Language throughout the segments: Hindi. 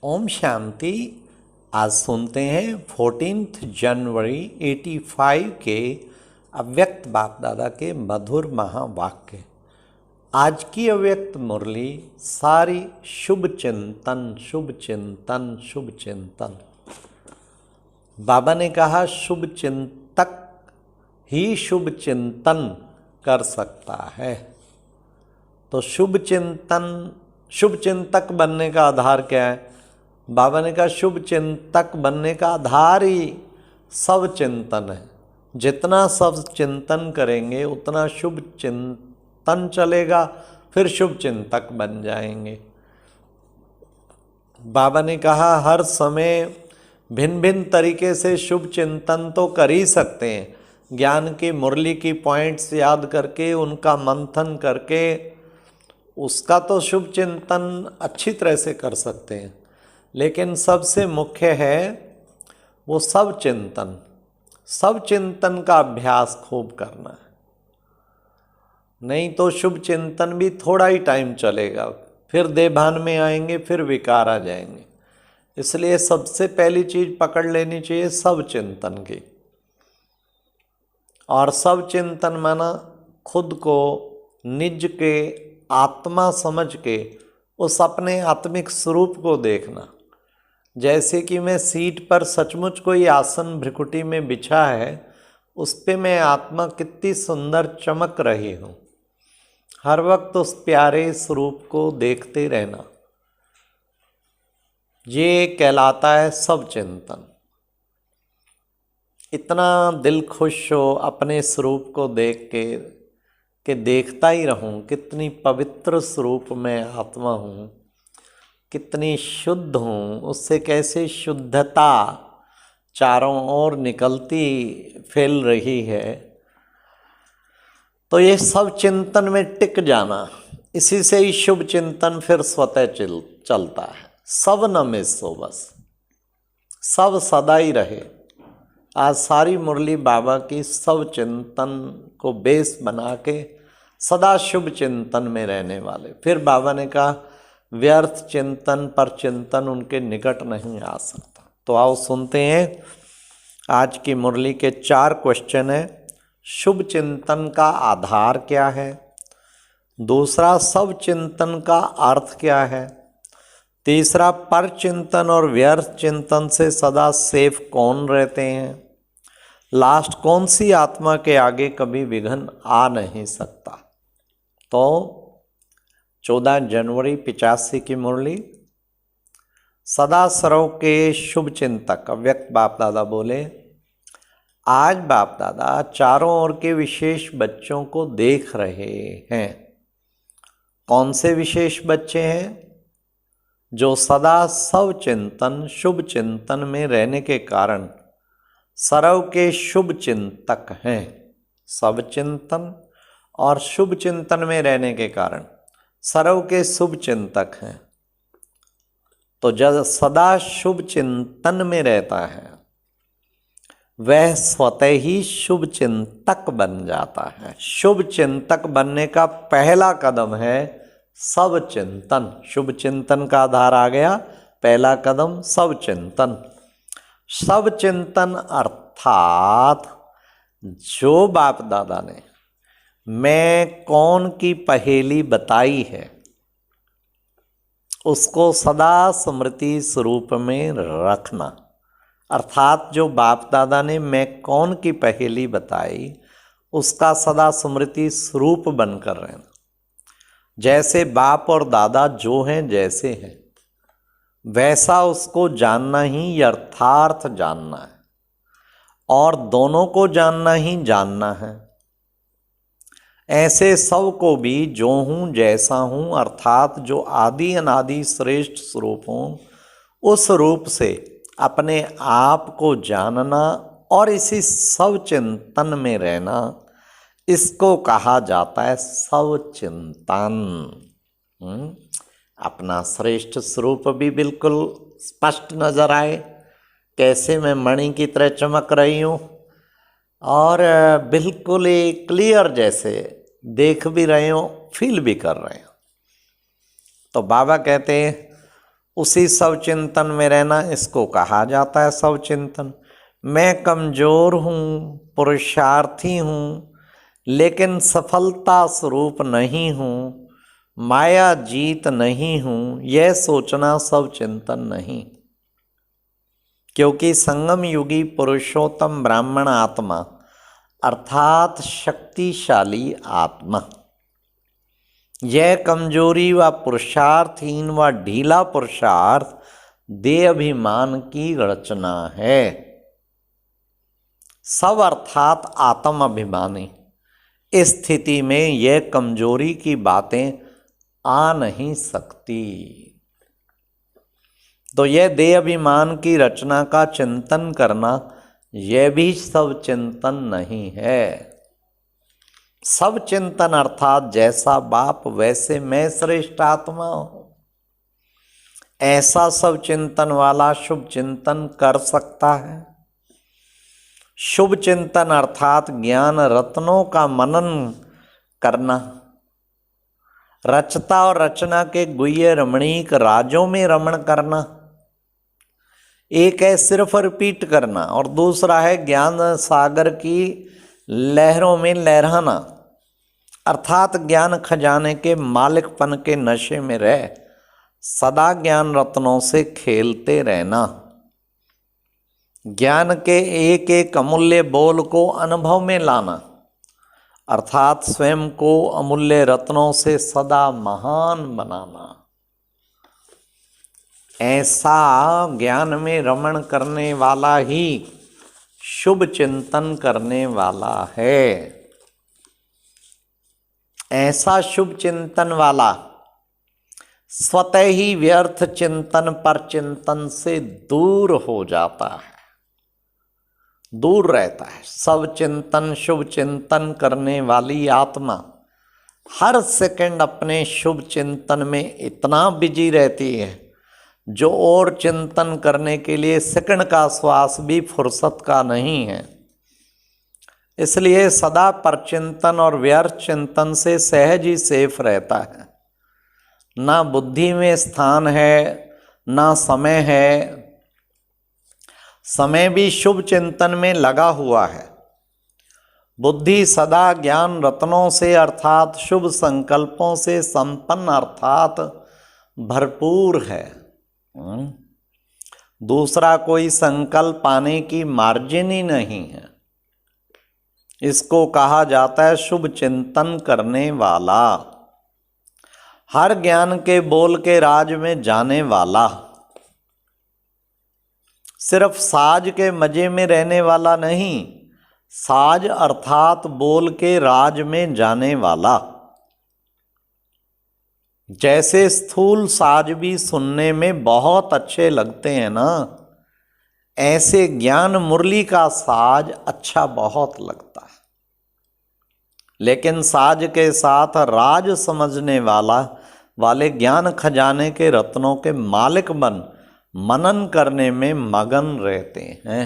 ओम शांति। आज सुनते हैं 14 जनवरी 85 के अव्यक्त बाप दादा के मधुर महावाक्य। आज की अव्यक्त मुरली सारी शुभ चिंतन शुभ चिंतन शुभ चिंतन। बाबा ने कहा शुभ चिंतक ही शुभ चिंतन कर सकता है। तो शुभ चिंतक बनने का आधार क्या है? बाबा ने कहा शुभ चिंतक बनने का आधार ही सब चिंतन है। जितना सब चिंतन करेंगे उतना शुभ चिंतन चलेगा, फिर शुभ चिंतक बन जाएंगे। बाबा ने कहा हर समय भिन्न भिन्न तरीके से शुभ चिंतन तो कर ही सकते हैं। ज्ञान की मुरली की पॉइंट्स याद करके उनका मंथन करके उसका तो शुभ चिंतन अच्छी तरह से कर सकते हैं, लेकिन सबसे मुख्य है वो सब चिंतन का अभ्यास खूब करना है। नहीं तो शुभ चिंतन भी थोड़ा ही टाइम चलेगा, फिर देभान में आएंगे, फिर विकार आ जाएंगे। इसलिए सबसे पहली चीज पकड़ लेनी चाहिए सब चिंतन की। और सब चिंतन माना खुद को निज के आत्मा समझ के उस अपने आत्मिक स्वरूप को देखना। जैसे कि मैं सीट पर सचमुच कोई आसन भ्रिकुटी में बिछा है, उस पे मैं आत्मा कितनी सुंदर चमक रही हूँ। हर वक्त उस प्यारे स्वरूप को देखते रहना, ये कहलाता है सब चिंतन। इतना दिल खुश हो अपने स्वरूप को देख के कि देखता ही रहूं कितनी पवित्र स्वरूप में आत्मा हूँ, कितनी शुद्ध हूँ। उससे कैसे शुद्धता चारों ओर निकलती फैल रही है। तो ये सब चिंतन में टिक जाना, इसी से ही शुभ चिंतन फिर स्वतः चलता है। सब न मिस हो, बस सब सदा ही रहे। आज सारी मुरली बाबा की सब चिंतन को बेस बना के सदा शुभ चिंतन में रहने वाले। फिर बाबा ने कहा व्यर्थ चिंतन पर चिंतन उनके निकट नहीं आ सकता। तो आओ सुनते हैं आज की मुरली के 4 क्वेश्चन है। शुभ चिंतन का आधार क्या है? दूसरा, सब चिंतन का अर्थ क्या है? तीसरा, पर चिंतन और व्यर्थ चिंतन से सदा सेफ कौन रहते हैं? लास्ट, कौन सी आत्मा के आगे कभी विघ्न आ नहीं सकता? तो 14 जनवरी 85 की मुरली सदा सर्व के शुभ चिंतक अव्यक्त बाप दादा बोले, आज बाप दादा चारों ओर के विशेष बच्चों को देख रहे हैं। कौन से विशेष बच्चे हैं? जो सदा सब चिंतन शुभ चिंतन में रहने के कारण सर्व के शुभ चिंतक हैं। सब चिंतन और शुभ चिंतन में रहने के कारण सर्व के शुभ चिंतक हैं। तो जब सदा शुभ चिंतन में रहता है वह स्वतः ही शुभ चिंतक बन जाता है। शुभ चिंतक बनने का पहला कदम है सब चिंतन। शुभ चिंतन का आधार आ गया, पहला कदम सब चिंतन। सब चिंतन अर्थात जो बाप दादा ने मैं कौन की पहेली बताई है उसको सदा स्मृति स्वरूप में रखना। अर्थात जो बाप दादा ने मैं कौन की पहेली बताई उसका सदा स्मृति स्वरूप बनकर रहना। जैसे बाप और दादा जो हैं जैसे हैं वैसा उसको जानना ही यथार्थ जानना है, और दोनों को जानना ही जानना है। ऐसे सब को भी जो हूँ जैसा हूँ अर्थात जो आदि अनादि श्रेष्ठ स्वरूप हूँ उस रूप से अपने आप को जानना और इसी सब चिंतन में रहना, इसको कहा जाता है सब चिंतन। अपना श्रेष्ठ स्वरूप भी बिल्कुल स्पष्ट नजर आए, कैसे मैं मणि की तरह चमक रही हूँ और बिल्कुल एक क्लियर जैसे देख भी रहे हो, फील भी कर रहे हो। तो बाबा कहते हैं उसी सब चिंतन में रहना, इसको कहा जाता है सब चिंतन। मैं कमजोर हूँ, पुरुषार्थी हूँ, लेकिन सफलता स्वरूप नहीं हूँ, माया जीत नहीं हूँ, यह सोचना सब चिंतन नहीं। क्योंकि संगम युगी पुरुषोत्तम ब्राह्मण आत्मा अर्थात शक्तिशाली आत्मा, यह कमजोरी व पुरुषार्थहीन व ढीला पुरुषार्थ देह अभिमान की रचना है। सब अर्थात आत्म अभिमानी इस स्थिति में यह कमजोरी की बातें आ नहीं सकती। तो यह देह अभिमान की रचना का चिंतन करना, यह भी सब चिंतन नहीं है। सब चिंतन अर्थात जैसा बाप वैसे मैं श्रेष्ठ आत्मा हूं, ऐसा सब चिंतन वाला शुभ चिंतन कर सकता है। शुभ चिंतन अर्थात ज्ञान रत्नों का मनन करना, रचता और रचना के गुह्य रमणीक राजों में रमण करना। एक है सिर्फ रिपीट करना और दूसरा है ज्ञान सागर की लहरों में लहराना, अर्थात ज्ञान खजाने के मालिकपन के नशे में रह सदा ज्ञान रत्नों से खेलते रहना। ज्ञान के एक एक अमूल्य बोल को अनुभव में लाना, अर्थात स्वयं को अमूल्य रत्नों से सदा महान बनाना। ऐसा ज्ञान में रमण करने वाला ही शुभ चिंतन करने वाला है। ऐसा शुभ चिंतन वाला स्वतः ही व्यर्थ चिंतन पर चिंतन से दूर हो जाता है, दूर रहता है। सब चिंतन शुभ चिंतन करने वाली आत्मा हर सेकंड अपने शुभ चिंतन में इतना बिजी रहती है, जो और चिंतन करने के लिए सेकंड का श्वास भी फुर्सत का नहीं है। इसलिए सदा परचिंतन और व्यर्थ चिंतन से सहज ही सेफ रहता है। ना बुद्धि में स्थान है, ना समय है। समय भी शुभ चिंतन में लगा हुआ है। बुद्धि सदा ज्ञान रत्नों से अर्थात शुभ संकल्पों से संपन्न अर्थात भरपूर है। दूसरा कोई संकल्प पाने की मार्जिन ही नहीं है। इसको कहा जाता है शुभ चिंतन करने वाला, हर ज्ञान के बोल के राज में जाने वाला, सिर्फ साज के मजे में रहने वाला नहीं, साज अर्थात बोल के राज में जाने वाला। जैसे स्थूल साज भी सुनने में बहुत अच्छे लगते हैं ना, ऐसे ज्ञान मुरली का साज अच्छा बहुत लगता है। लेकिन साज के साथ राज समझने वाले ज्ञान खजाने के रत्नों के मालिक बन मनन करने में मगन रहते हैं।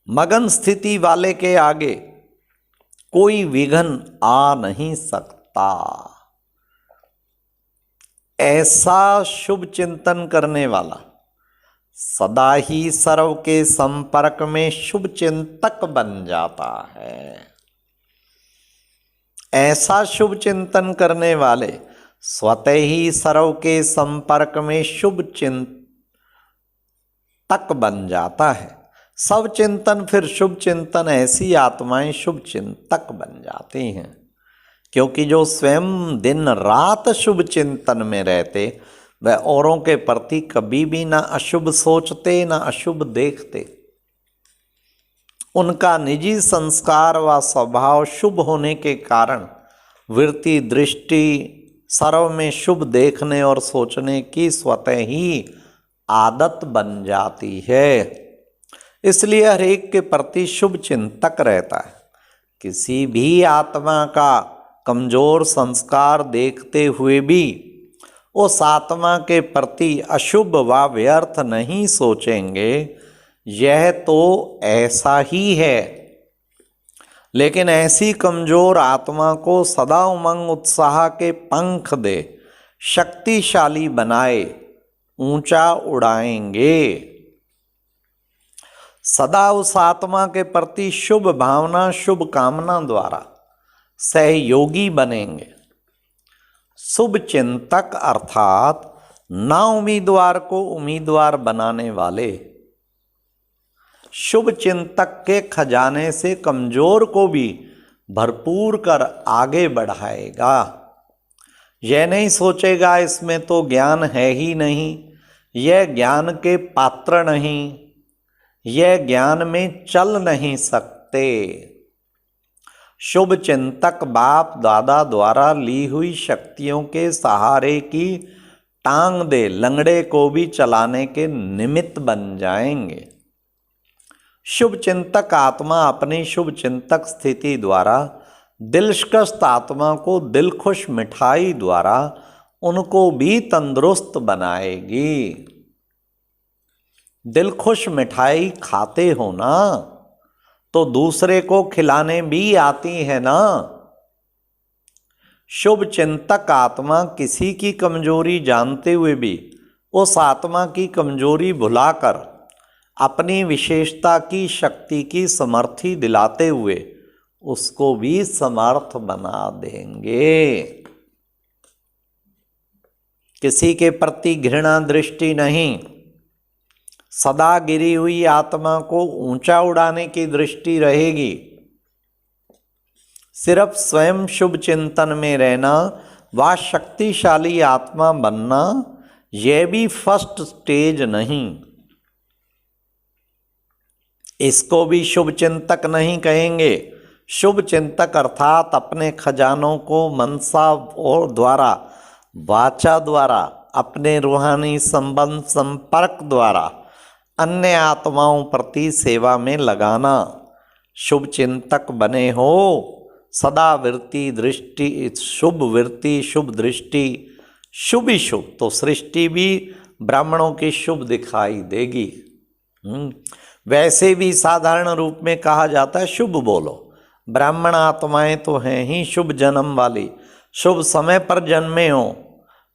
मगन स्थिति वाले के आगे कोई विघ्न आ नहीं सकता। ऐसा शुभ चिंतन करने वाला सदा ही सर्व के संपर्क में शुभ चिंतक बन जाता है। ऐसा शुभ चिंतन करने वाले स्वतः ही सर्व के संपर्क में शुभ चिंतक बन जाता है। सब चिंतन फिर शुभ चिंतन, ऐसी आत्माएं शुभ चिंतक बन जाती हैं। क्योंकि जो स्वयं दिन रात शुभ चिंतन में रहते, वह औरों के प्रति कभी भी ना अशुभ सोचते ना अशुभ देखते। उनका निजी संस्कार व स्वभाव शुभ होने के कारण वृत्ति दृष्टि सर्व में शुभ देखने और सोचने की स्वतः ही आदत बन जाती है। इसलिए हर एक के प्रति शुभ चिंतक रहता है। किसी भी आत्मा का कमजोर संस्कार देखते हुए भी उस आत्मा के प्रति अशुभ व व्यर्थ नहीं सोचेंगे, यह तो ऐसा ही है। लेकिन ऐसी कमजोर आत्मा को सदा उमंग उत्साह के पंख दे शक्तिशाली बनाए ऊंचा उड़ाएंगे। सदा उस आत्मा के प्रति शुभ भावना शुभ कामना द्वारा सहयोगी बनेंगे। शुभ चिंतक अर्थात ना उम्मीदवार को उम्मीदवार बनाने वाले, शुभ चिंतक के खजाने से कमजोर को भी भरपूर कर आगे बढ़ाएगा। यह नहीं सोचेगा इसमें तो ज्ञान है ही नहीं, यह ज्ञान के पात्र नहीं, यह ज्ञान में चल नहीं सकते। शुभ चिंतक बाप दादा द्वारा ली हुई शक्तियों के सहारे की टांग दे लंगड़े को भी चलाने के निमित्त बन जाएंगे। शुभ चिंतक आत्मा अपनी शुभ चिंतक स्थिति द्वारा दिलशकस्त आत्मा को दिलखुश मिठाई द्वारा उनको भी तंदुरुस्त बनाएगी। दिलखुश मिठाई खाते हो ना तो दूसरे को खिलाने भी आती है ना। शुभ चिंतक आत्मा किसी की कमजोरी जानते हुए भी उस आत्मा की कमजोरी भुलाकर अपनी विशेषता की शक्ति की समर्थी दिलाते हुए उसको भी समर्थ बना देंगे। किसी के प्रति घृणा दृष्टि नहीं, सदा गिरी हुई आत्मा को ऊंचा उड़ाने की दृष्टि रहेगी। सिर्फ स्वयं शुभ चिंतन में रहना व शक्तिशाली आत्मा बनना, यह भी फर्स्ट स्टेज नहीं। इसको भी शुभ चिंतक नहीं कहेंगे। शुभ चिंतक अर्थात अपने खजानों को मनसा और द्वारा वाचा द्वारा अपने रूहानी संबंध संपर्क द्वारा अन्य आत्माओं प्रति सेवा में लगाना। शुभ चिंतक बने हो, सदा वृत्ति दृष्टि शुभ वृत्ति शुभ दृष्टि शुभ ही शुभ, तो सृष्टि भी ब्राह्मणों की शुभ दिखाई देगी। वैसे भी साधारण रूप में कहा जाता है शुभ बोलो। ब्राह्मण आत्माएं तो हैं ही शुभ जन्म वाली, शुभ समय पर जन्मे हो।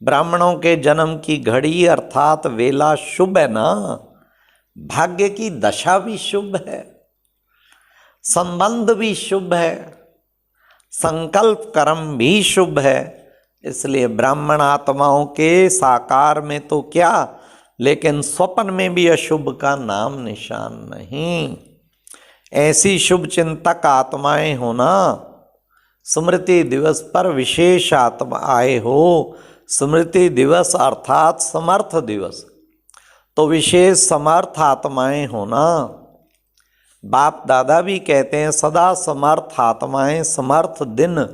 ब्राह्मणों के जन्म की घड़ी अर्थात वेला शुभ है ना। भाग्य की दशा भी शुभ है, संबंध भी शुभ है, संकल्प कर्म भी शुभ है। इसलिए ब्राह्मण आत्माओं के साकार में तो क्या, लेकिन स्वप्न में भी अशुभ का नाम निशान नहीं। ऐसी शुभ चिंतक आत्माएं होना। स्मृति दिवस पर विशेष आत्मा आए हो। स्मृति दिवस अर्थात समर्थ दिवस, तो विशेष समर्थ आत्माएं होना। बाप दादा भी कहते हैं सदा समर्थ आत्माएं समर्थ दिन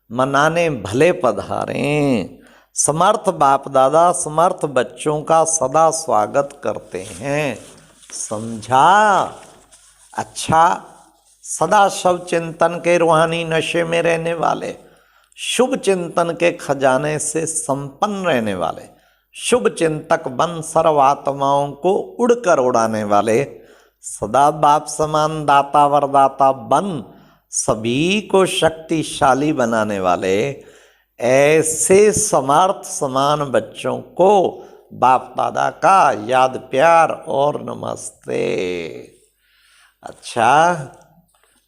मनाने भले पधारें। समर्थ बाप दादा समर्थ बच्चों का सदा स्वागत करते हैं। समझा? अच्छा, सदा शुभ चिंतन के रूहानी नशे में रहने वाले, शुभ चिंतन के खजाने से संपन्न रहने वाले, शुभ चिंतक बन सर्वात्माओं को उड़कर उड़ाने वाले, सदा बाप समान दाता वरदाता बन सभी को शक्तिशाली बनाने वाले, ऐसे समर्थ समान बच्चों को बाप दादा का याद प्यार और नमस्ते। अच्छा,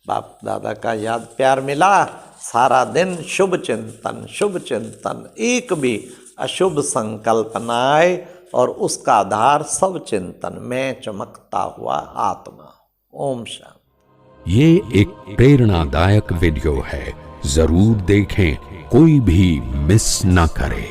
बाप दादा का याद प्यार मिला, सारा दिन शुभ चिंतन, एक भी अशुभ संकल्प न आए और उसका आधार सब चिंतन में चमकता हुआ आत्मा। ओम शांति। ये एक प्रेरणादायक वीडियो है, जरूर देखें, कोई भी मिस ना करे।